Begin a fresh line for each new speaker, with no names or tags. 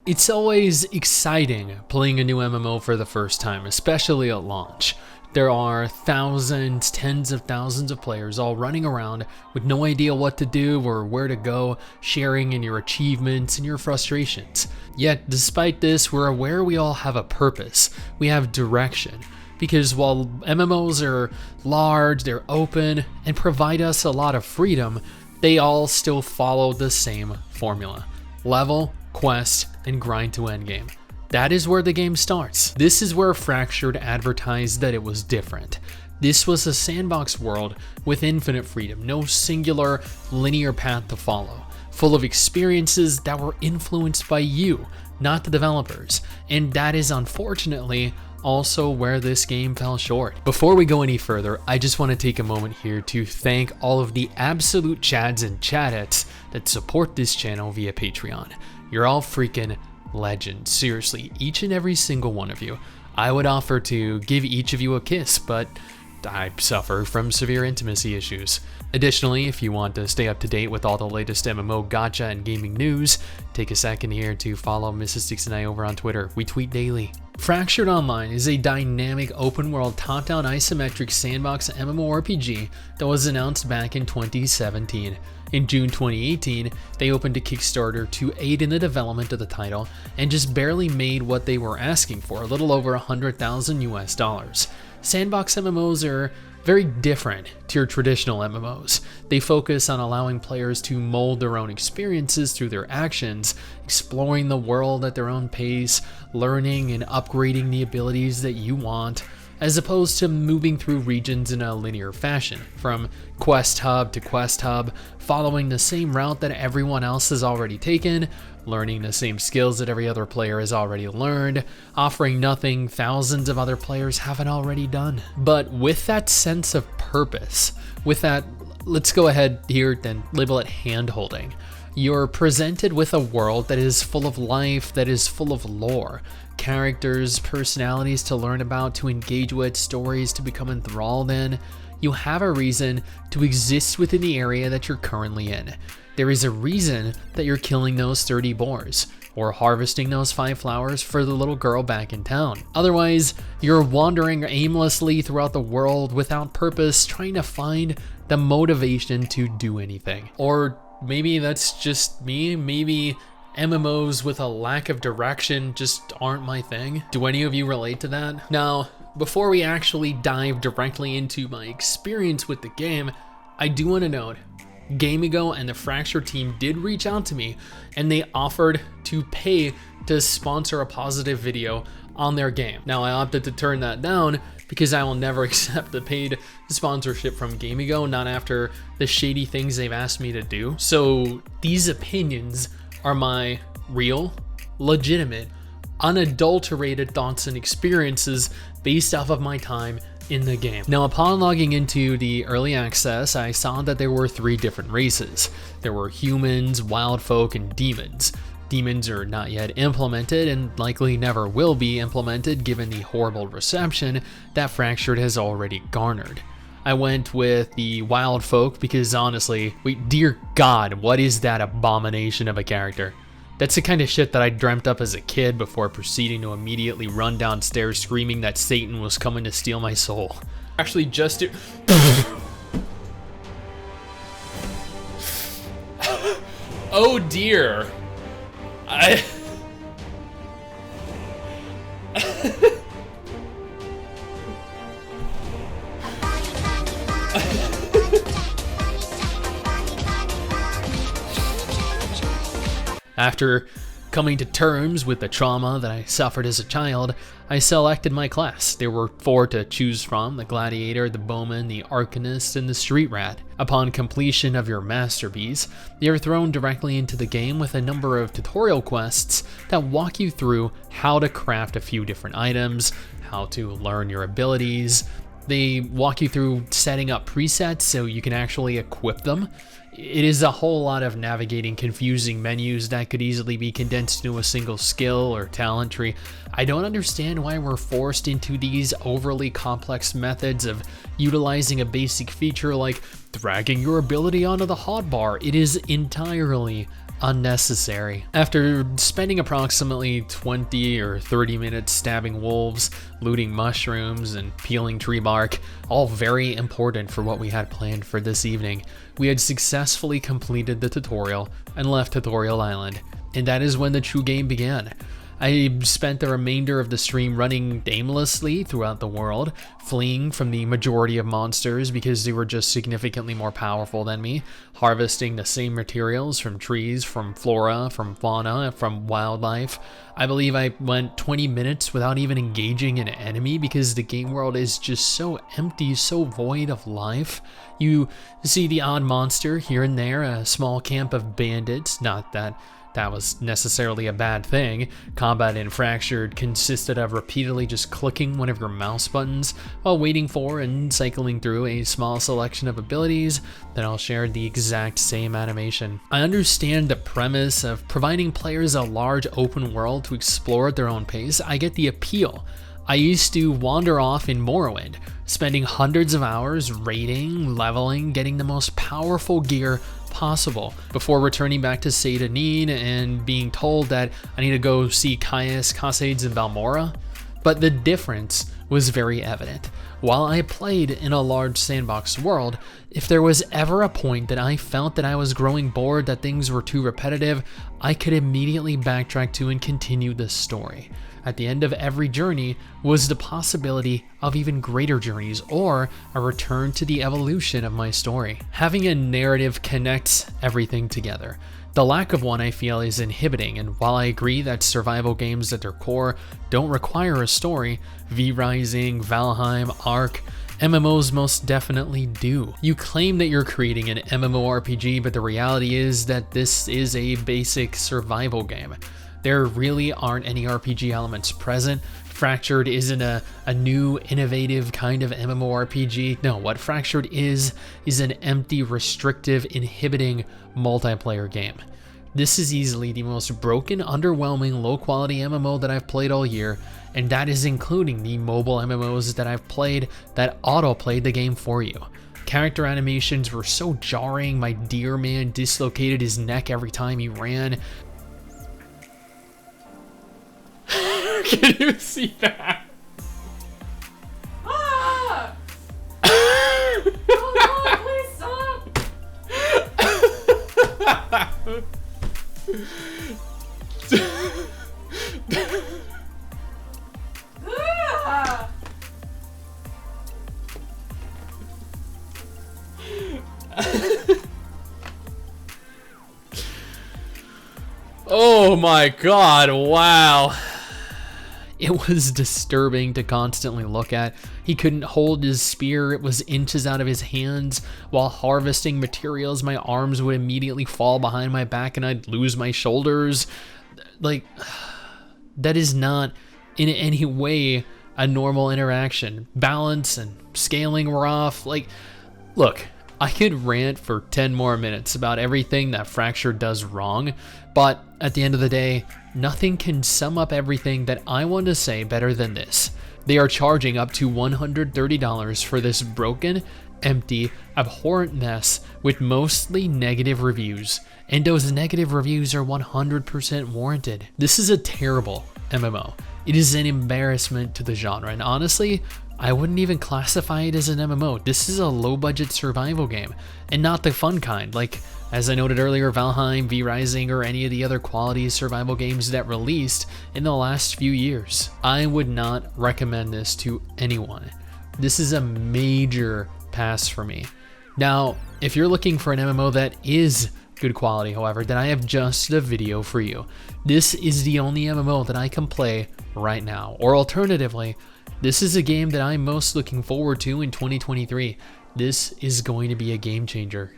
It's always exciting playing a new MMO for the first time, especially at launch. There are thousands, tens of thousands of players all running around with no idea what to do or where to go, sharing in your achievements and your frustrations. Yet, despite this, we're aware we all have a purpose. We have direction. Because while MMOs are large, they're open, and provide us a lot of freedom, they all still follow the same formula. Level, quest, and grind to endgame. That is where the game starts. This is where Fractured advertised that it was different. This was a sandbox world with infinite freedom, no singular linear path to follow, full of experiences that were influenced by you, not the developers. And that is unfortunately also where this game fell short. Before we go any further, I just want to take a moment here to thank all of the absolute chads and chadettes that support this channel via Patreon. You're all freaking legends. Seriously, each and every single one of you. I would offer to give each of you a kiss, but I suffer from severe intimacy issues. Additionally, if you want to stay up to date with all the latest MMO gacha and gaming news, take a second here to follow MRSSSTIX and I over on Twitter. We tweet daily. Fractured Online is a dynamic open-world top-down isometric sandbox MMORPG that was announced back in 2017. In June 2018, they opened a Kickstarter to aid in the development of the title and just barely made what they were asking for, a little over $100,000 US. Sandbox MMOs are very different to your traditional MMOs. They focus on allowing players to mold their own experiences through their actions, exploring the world at their own pace, learning and upgrading the abilities that you want, as opposed to moving through regions in a linear fashion, from quest hub to quest hub, following the same route that everyone else has already taken, learning the same skills that every other player has already learned, offering nothing thousands of other players haven't already done. But with that sense of purpose, with that, let's go ahead here and label it hand-holding, you're presented with a world that is full of life, that is full of lore, characters, personalities to learn about, to engage with, stories to become enthralled in. You have a reason to exist within the area that you're currently in. There is a reason that you're killing those 30 boars, or harvesting those 5 flowers for the little girl back in town. Otherwise, you're wandering aimlessly throughout the world without purpose, trying to find the motivation to do anything. Or maybe that's just me, maybe MMOs with a lack of direction just aren't my thing. Do any of you relate to that? Now, before we actually dive directly into my experience with the game, I do want to note, Gamigo and the Fracture team did reach out to me and they offered to pay to sponsor a positive video on their game. Now, I opted to turn that down because I will never accept the paid sponsorship from Gamigo, not after the shady things they've asked me to do. So these opinions are my real, legitimate, unadulterated thoughts and experiences based off of my time in the game. Now, upon logging into the early access, I saw that there were 3 different races. There were humans, wild folk, and demons. Demons are not yet implemented and likely never will be implemented given the horrible reception that Fractured has already garnered. I went with the wild folk because honestly, wait, dear God, what is that abomination of a character? That's the kind of shit that I dreamt up as a kid before proceeding to immediately run downstairs screaming that Satan was coming to steal my soul. Actually, just do. Oh dear. After coming to terms with the trauma that I suffered as a child, I selected my class. There were 4 to choose from: the Gladiator, the Bowman, the Arcanist, and the Street Rat. Upon completion of your masterpiece, you're thrown directly into the game with a number of tutorial quests that walk you through how to craft a few different items, how to learn your abilities. They walk you through setting up presets so you can actually equip them. It is a whole lot of navigating confusing menus that could easily be condensed into a single skill or talent tree. I don't understand why we're forced into these overly complex methods of utilizing a basic feature like dragging your ability onto the hotbar. It is entirely unnecessary. After spending approximately 20 or 30 minutes stabbing wolves, looting mushrooms, and peeling tree bark, all very important for what we had planned for this evening, we had successfully completed the tutorial and left Tutorial Island. And that is when the true game began. I spent the remainder of the stream running aimlessly throughout the world, fleeing from the majority of monsters because they were just significantly more powerful than me, harvesting the same materials from trees, from flora, from fauna, from wildlife. I believe I went 20 minutes without even engaging an enemy because the game world is just so empty, so void of life. You see the odd monster here and there, a small camp of bandits, not that was necessarily a bad thing. Combat in Fractured consisted of repeatedly just clicking one of your mouse buttons while waiting for and cycling through a small selection of abilities that all shared the exact same animation. I understand the premise of providing players a large open world to explore at their own pace. I get the appeal. I used to wander off in Morrowind, spending hundreds of hours raiding, leveling, getting the most powerful gear possible before returning back to Seyda and being told that I need to go see Caius, Cassades, and Balmora. But the difference was very evident. While I played in a large sandbox world, if there was ever a point that I felt that I was growing bored, that things were too repetitive, I could immediately backtrack to and continue the story. At the end of every journey was the possibility of even greater journeys or a return to the evolution of my story. Having a narrative connects everything together. The lack of one, I feel, is inhibiting, and while I agree that survival games at their core don't require a story, V-Rising, Valheim, Ark, MMOs most definitely do. You claim that you're creating an MMORPG, but the reality is that this is a basic survival game. There really aren't any RPG elements present. Fractured isn't a new, innovative kind of MMORPG. No, what Fractured is an empty, restrictive, inhibiting multiplayer game. This is easily the most broken, underwhelming, low-quality MMO that I've played all year, and that is including the mobile MMOs that I've played that auto-played the game for you. Character animations were so jarring. My deer man dislocated his neck every time he ran. Can you see that?
Ah! Oh no, please stop! Ah!
Oh my god, wow. It was disturbing to constantly look at. He couldn't hold his spear, it was inches out of his hands. While harvesting materials, my arms would immediately fall behind my back and I'd lose my shoulders. Like, that is not in any way a normal interaction. Balance and scaling were off. Like, look, I could rant for 10 more minutes about everything that Fractured does wrong, but at the end of the day, nothing can sum up everything that I want to say better than this. They are charging up to $130 for this broken, empty, abhorrent mess with mostly negative reviews, and those negative reviews are 100% warranted. This is a terrible MMO. It is an embarrassment to the genre, and honestly, I wouldn't even classify it as an MMO. This is a low-budget survival game, and not the fun kind, like, as I noted earlier, Valheim, V-Rising, or any of the other quality survival games that released in the last few years. I would not recommend this to anyone. This is a major pass for me. Now, if you're looking for an MMO that is good quality, however, then I have just the video for you. This is the only MMO that I can play right now, or alternatively, this is a game that I'm most looking forward to in 2023. This is going to be a game changer.